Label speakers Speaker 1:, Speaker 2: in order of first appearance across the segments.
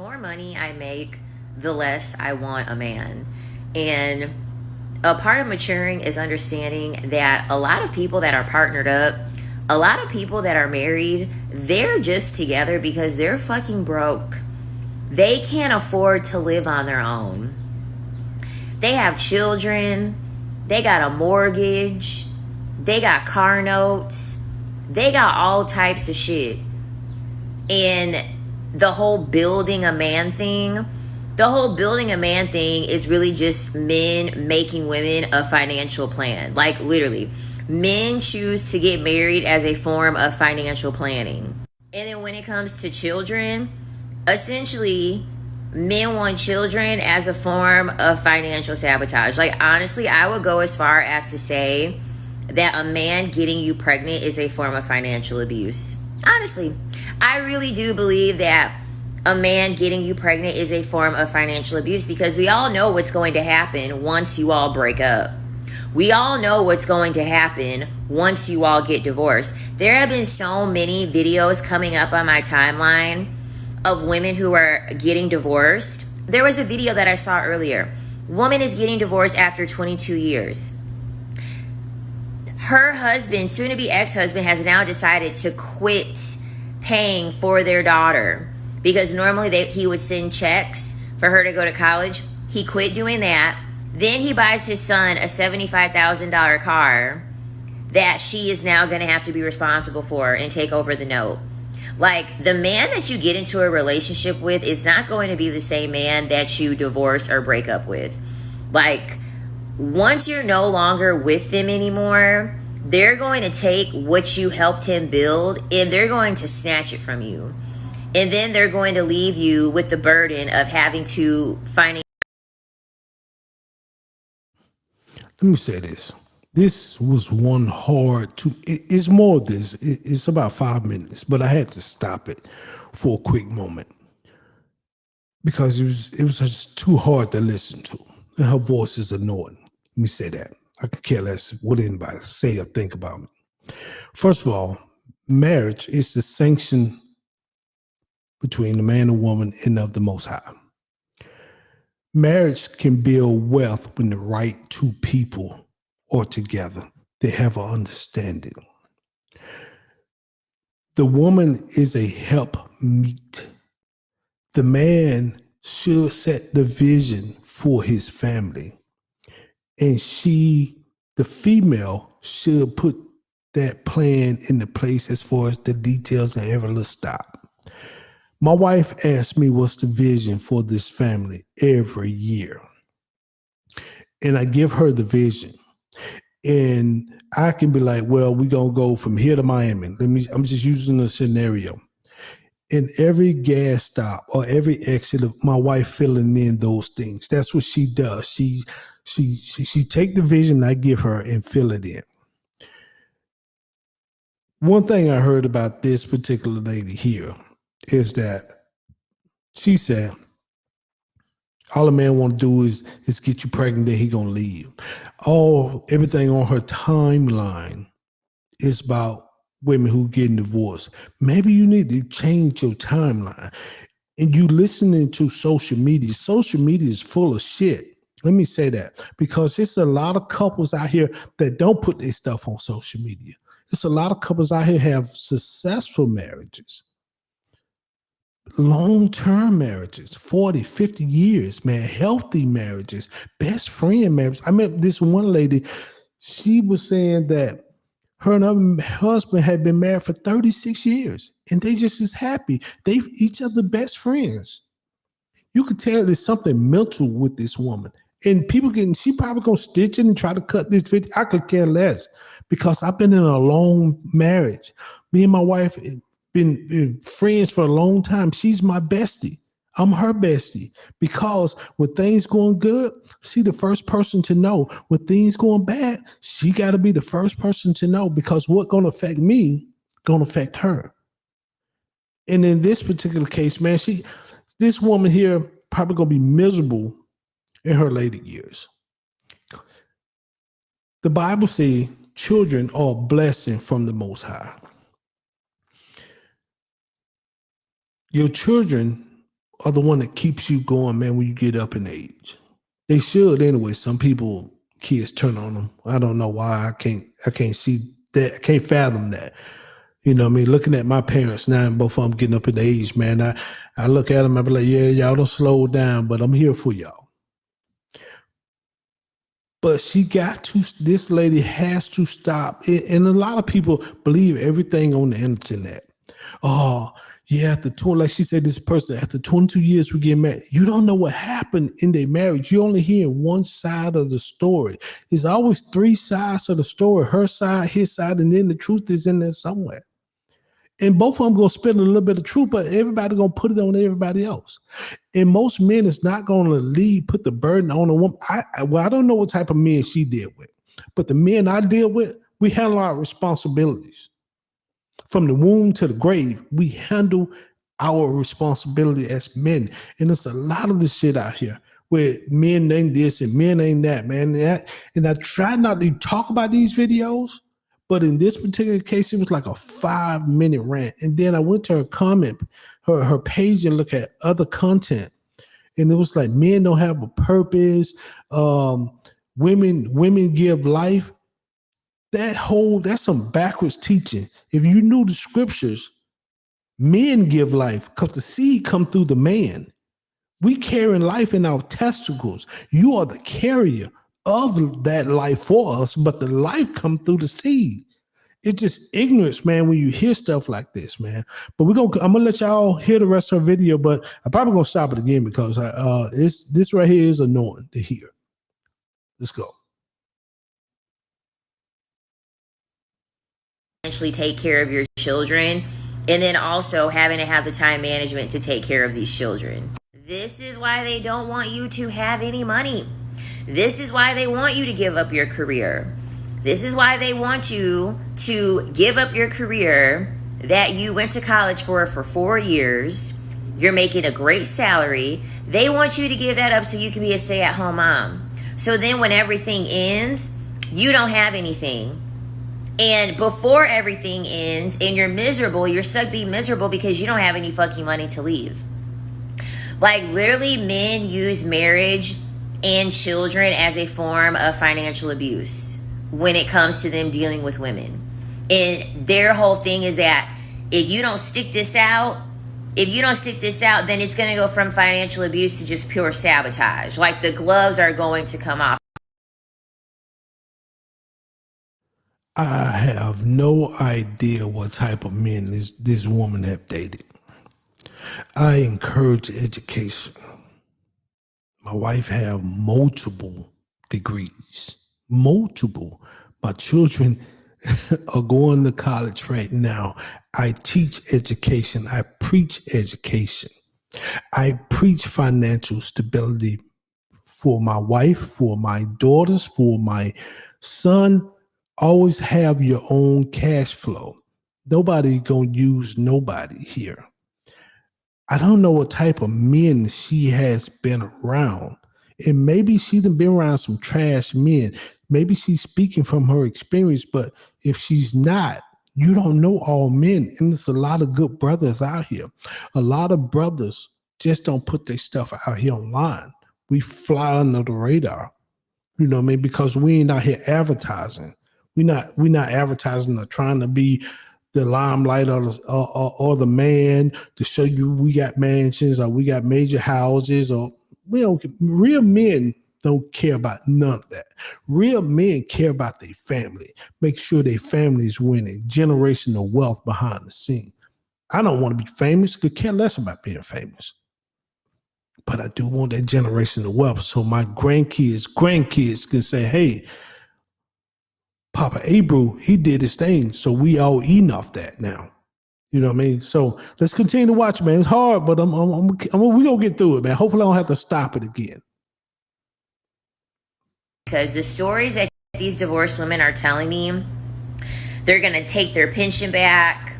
Speaker 1: more money I make, the less I want a man. And a part of maturing is understanding that a lot of people that are partnered up, a lot of people that are married, they're just together because they're fucking broke. They can't afford to live on their own. They have children, they got a mortgage, they got car notes, they got all types of shit. And the whole building a man thing, is really just men making women a financial plan. Like, literally, men choose to get married as a form of financial planning. And then when it comes to children, essentially, men want children as a form of financial sabotage. Like, honestly, I would go as far as to say that a man getting you pregnant is a form of financial abuse. Honestly, I really do believe that a man getting you pregnant is a form of financial abuse, because we all know what's going to happen once you all break up. We all know what's going to happen once you all get divorced. There have been so many videos coming up on my timeline of women who are getting divorced. There was a video that I saw earlier. Woman is getting divorced after 22 years. Her husband, soon to be ex-husband, has now decided to quit paying for their daughter, because normally he would send checks for her to go to college. He quit doing that. Then he buys his son a $75,000 car that she is now going to have to be responsible for and take over the note. Like, the man that you get into a relationship with is not going to be the same man that you divorce or break up with. Like, once you're no longer with them anymore, they're going to take what you helped him build and they're going to snatch it from you. And then they're going to leave you with the burden of having to finance.
Speaker 2: Let me say this. This was one hard to, it's more of this. It's about 5 minutes, but I had to stop it for a quick moment because it was just too hard to listen to. And her voice is annoying. Let me say that. I could care less what anybody say or think about me. First of all, marriage is the sanction between the man and woman and of the Most High. Marriage can build wealth when the right two people are together. They have an understanding. The woman is a helpmeet. The man should set the vision for his family. And the female, should put that plan into place as far as the details and every little stop. My wife asked me what's the vision for this family every year. And I give her the vision. And I can be like, well, we're going to go from here to Miami. I'm just using a scenario. In every gas stop or every exit of my wife filling in those things. That's what she does. She take the vision I give her and fill it in. One thing I heard about this particular lady here is that she said, all a man want to do is get you pregnant, then he gonna leave. Everything on her timeline is about women who getting divorced. Maybe you need to change your timeline. And you listening to social media. Social media is full of shit. Let me say that, because it's a lot of couples out here that don't put their stuff on social media. It's a lot of couples out here have successful marriages, long-term marriages, 40, 50 years, man, healthy marriages, best friend marriages. I met this one lady, she was saying that her and her husband had been married for 36 years and they just is happy. They each other best friends. You could tell there's something mental with this woman. And she probably gonna stitch it and try to cut this video. I could care less, because I've been in a long marriage. Me and my wife been friends for a long time. She's my bestie. I'm her bestie, because when things going good, she the first person to know. When things going bad, she got to be the first person to know, because what going to affect me going to affect her. And in this particular case, man, this woman here probably going to be miserable in her later years. The Bible says children are a blessing from the Most High. Your children are the one that keeps you going, man, when you get up in age. They should anyway. Some people, kids turn on them. I don't know why. I can't see that. I can't fathom that. You know what I mean? Looking at my parents now, and both of them getting up in age, man, I look at them, I be like, yeah, y'all don't slow down, but I'm here for y'all. But this lady has to stop. And a lot of people believe everything on the internet. Oh, yeah, like she said, this person, after 22 years, we get married. You don't know what happened in their marriage. You only hear one side of the story. There's always three sides of the story, her side, his side, and then the truth is in there somewhere. And both of them going to spend a little bit of truth, but everybody going to put it on everybody else. And most men is not going to put the burden on a woman. I don't know what type of men she deal with, but the men I deal with, we handle our responsibilities. From the womb to the grave, we handle our responsibility as men. And there's a lot of this shit out here where men ain't this and men ain't that, man. And I try not to talk about these videos, but in this particular case, it was like a 5-minute rant. And then I went to her comment, her page, and look at other content. And it was like, men don't have a purpose. Women give life. That's some backwards teaching. If you knew the scriptures, men give life because the seed come through the man. We carrying life in our testicles. You are the carrier of that life for us, but the life come through the seed. It's just ignorance, man, when you hear stuff like this, man. But I'm gonna let y'all hear the rest of her video, but I'm probably gonna stop it again because this right here is annoying to hear. Let's go.
Speaker 1: Essentially take care of your children, and then also having to have the time management to take care of these children. This is why they don't want you to have any money. This is why they want you to give up your career. This is why they want you to give up your career that you went to college for 4 years. You're making a great salary. They want you to give that up so you can be a stay-at-home mom. So then when everything ends, you don't have anything. And before everything ends and you're miserable, you're stuck being miserable because you don't have any fucking money to leave. Like, literally, men use marriage and children as a form of financial abuse when it comes to them dealing with women. And their whole thing is that if you don't stick this out, then it's going to go from financial abuse to just pure sabotage. Like, the gloves are going to come off.
Speaker 2: I have no idea what type of men this woman have dated. I encourage education. My wife have multiple degrees. Multiple. My children are going to college right now. I teach education. I preach education. I preach financial stability for my wife, for my daughters, for my son. Always have your own cash flow. Nobody gonna use nobody here. I don't know what type of men she has been around. And maybe she's been around some trash men. Maybe she's speaking from her experience, but if she's not, you don't know all men. And there's a lot of good brothers out here. A lot of brothers just don't put their stuff out here online. We fly under the radar. You know what I mean? Because we ain't out here advertising. We're not advertising or trying to be the limelight or the man to show you we got mansions or we got major houses, or real men don't care about none of that. Real men care about their family. Make sure their family is winning. Generational wealth behind the scene. I don't want to be famous. Could care less about being famous. But I do want that generational wealth so my grandkids can say, hey, Papa Abru, he did his thing, so we all eating off that now. You know what I mean? So let's continue to watch, man. It's hard, but we gonna get through it, man. Hopefully, I don't have to stop it again.
Speaker 1: Because the stories that these divorced women are telling me, they're gonna take their pension back.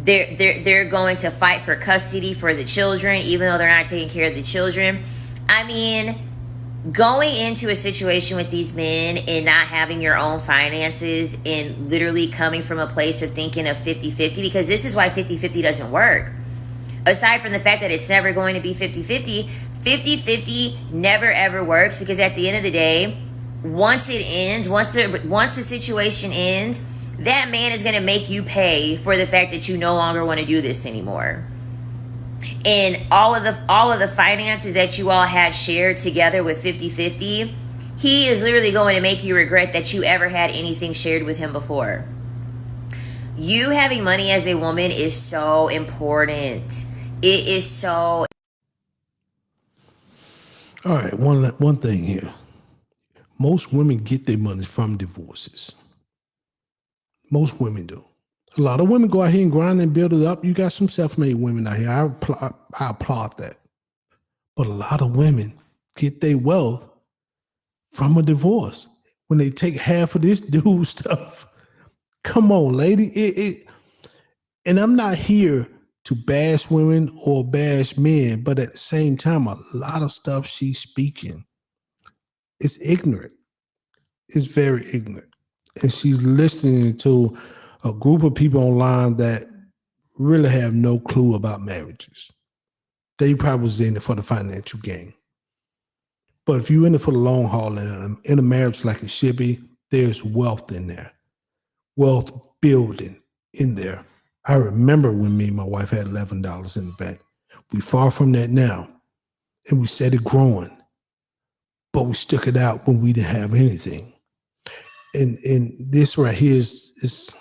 Speaker 1: They're going to fight for custody for the children, even though they're not taking care of the children. I mean, going into a situation with these men and not having your own finances and literally coming from a place of thinking of 50-50, because this is why 50-50 doesn't work. Aside from the fact that it's never going to be 50-50, 50-50 never ever works, because at the end of the day, once it ends, once the situation ends, that man is going to make you pay for the fact that you no longer want to do this anymore. And all of the finances that you all had shared together with 50-50, he is literally going to make you regret that you ever had anything shared with him before. You having money as a woman is so important. It is so.
Speaker 2: All right, one thing here. Most women get their money from divorces. Most women do. A lot of women go out here and grind and build it up. You got some self-made women out here. I applaud that. But a lot of women get their wealth from a divorce. When they take half of this dude stuff. Come on, lady. And I'm not here to bash women or bash men, but at the same time, a lot of stuff she's speaking is ignorant. It's very ignorant. And she's listening to a group of people online that really have no clue about marriages. They probably was in it for the financial gain. But if you're in it for the long haul in a marriage like it should be, there's wealth in there. Wealth building in there. I remember when me and my wife had $11 in the bank. We far from that now. And we said it growing. But we stuck it out when we didn't have anything. And this right here is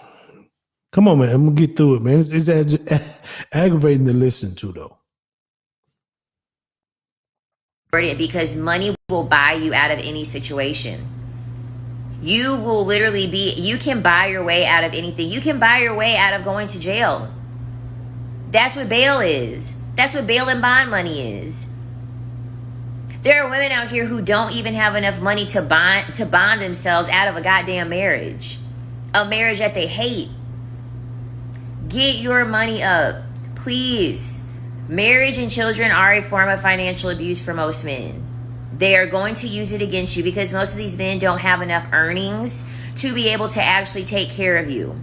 Speaker 2: come on, man. I'm gonna get through it, man. It's aggravating to listen to, though.
Speaker 1: Because money will buy you out of any situation. You will literally you can buy your way out of anything. You can buy your way out of going to jail. That's what bail is. That's what bail and bond money is. There are women out here who don't even have enough money to bond themselves out of a goddamn marriage. A marriage that they hate. Get your money up, please. Marriage and children are a form of financial abuse for most men. They are going to use it against you because most of these men don't have enough earnings to be able to actually take care of you.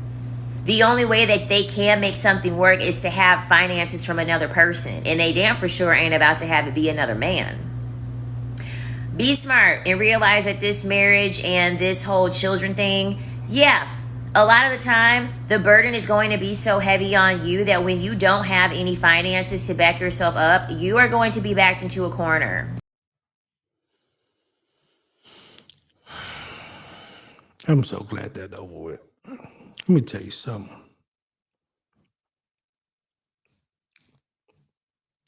Speaker 1: The only way that they can make something work is to have finances from another person. And they damn for sure ain't about to have it be another man. Be smart and realize that this marriage and this whole children thing, yeah, a lot of the time, the burden is going to be so heavy on you that when you don't have any finances to back yourself up, you are going to be backed into a corner.
Speaker 2: I'm so glad that's over with. Let me tell you something.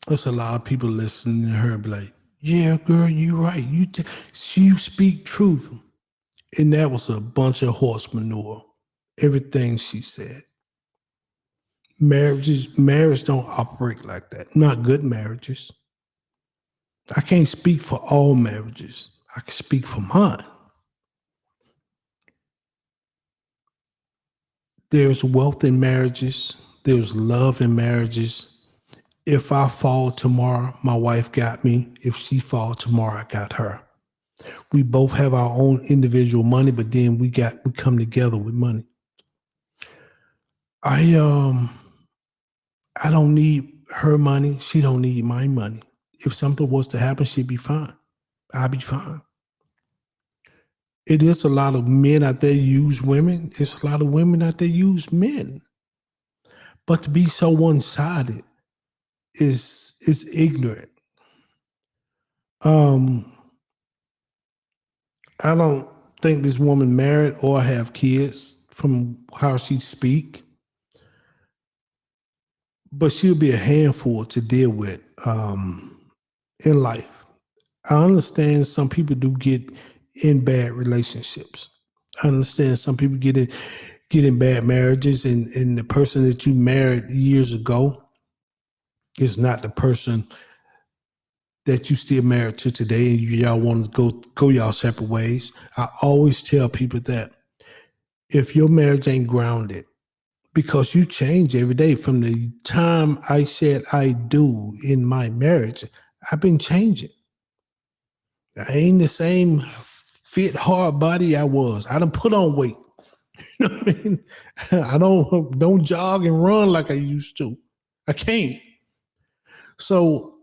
Speaker 2: There's a lot of people listening to her and be like, yeah, girl, you're right. You speak truth. And that was a bunch of horse manure. Everything she said. Marriage don't operate like that. Not good marriages. I can't speak for all marriages. I can speak for mine. There's wealth in marriages. There's love in marriages. If I fall tomorrow, my wife got me. If she falls tomorrow, I got her. We both have our own individual money, but then we come together with money. I don't need her money. She don't need my money. If something was to happen, she'd be fine. I'll be fine. It is a lot of men out there use women. It's a lot of women out there use men. But to be so one-sided is ignorant. I don't think this woman married or have kids from how she speak. But she'll be a handful to deal with in life. I understand some people do get in bad relationships. I understand some people get in bad marriages, and the person that you married years ago is not the person that you still married to today, and y'all want to go y'all separate ways. I always tell people that if your marriage ain't grounded, because you change every day. From the time I said I do in my marriage, I've been changing. I ain't the same fit, hard body I was. I done put on weight. You know what I mean? I don't jog and run like I used to. I can't. So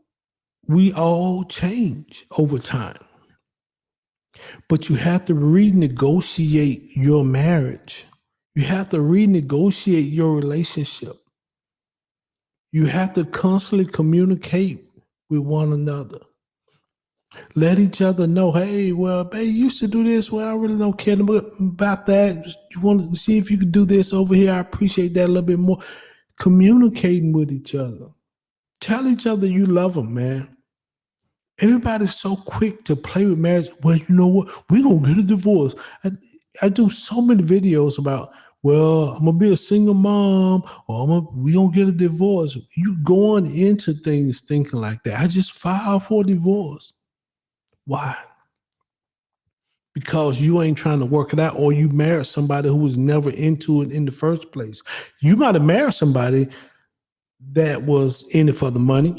Speaker 2: we all change over time, but you have to renegotiate your marriage. You have to renegotiate your relationship. You have to constantly communicate with one another. Let each other know, hey, well, babe, you used to do this. Well, I really don't care about that. You want to see if you could do this over here. I appreciate that a little bit more. Communicating with each other. Tell each other you love them, man. Everybody's so quick to play with marriage. Well, you know what? We're going to get a divorce. I do so many videos about, well, I'm going to be a single mom or we going to get a divorce. You going into things thinking like that. I just filed for a divorce. Why? Because you ain't trying to work it out, or you married somebody who was never into it in the first place. You might have married somebody that was in it for the money,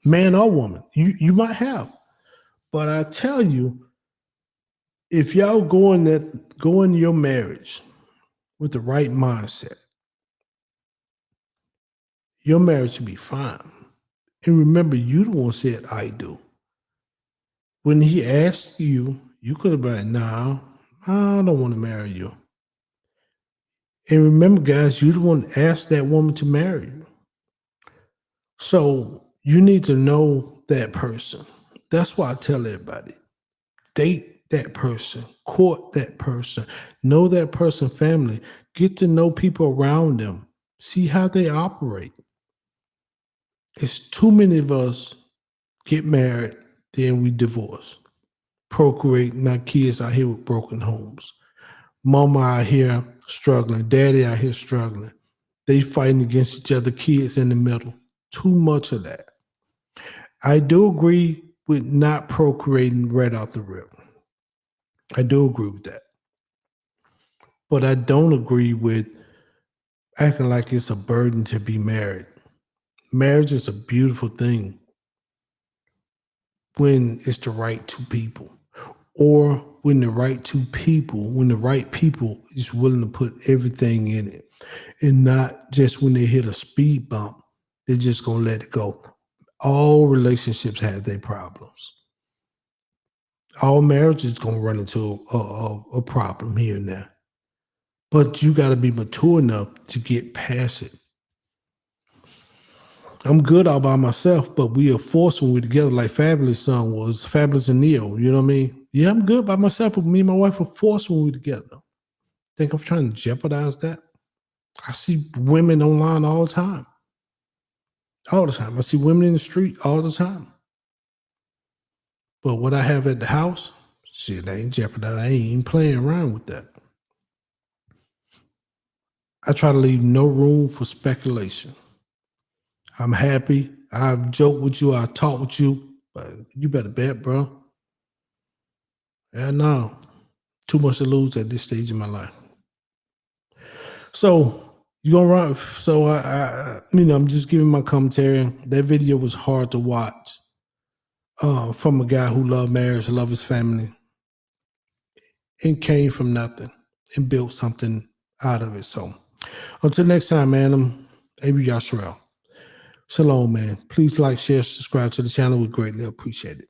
Speaker 2: man or woman. You might have. But I tell you, if y'all go in your marriage with the right mindset, your marriage should be fine. And remember, you the one said I do. When he asked you, you could have been like, nah, I don't want to marry you. And remember, guys, you the one asked that woman to marry you. So you need to know that person. That's why I tell everybody, date that person, court that person, know that person's family, get to know people around them, see how they operate. It's too many of us get married, then we divorce, procreate, and our kids out here with broken homes. Mama out here struggling, daddy out here struggling. They fighting against each other, kids in the middle. Too much of that. I do agree with not procreating right off the rip. I do agree with that. But I don't agree with acting like it's a burden to be married. Marriage is a beautiful thing when it's the right two people, or when the right people is willing to put everything in it, and not just when they hit a speed bump, they're just going to let it go. All relationships have their problems. All marriages going to run into a problem here and there. But you got to be mature enough to get past it. I'm good all by myself, but we are forced when we're together, like Fabulous song was, Fabulous and Neo. You know what I mean? Yeah, I'm good by myself, but me and my wife are forced when we're together. Think I'm trying to jeopardize that? I see women online all the time. All the time. I see women in the street all the time. But what I have at the house, shit, I ain't jeopardized. I ain't even playing around with that. I try to leave no room for speculation. I'm happy. I joke with you. I talk with you. But you better bet, bro. Yeah, no. Too much to lose at this stage in my life. So you gonna run? So I'm just giving my commentary. That video was hard to watch. From a guy who loved marriage, loved his family, and came from nothing and built something out of it. So until next time, man, I'm Avery Yashrael. Shalom, man. Please like, share, subscribe to the channel. We greatly appreciate it.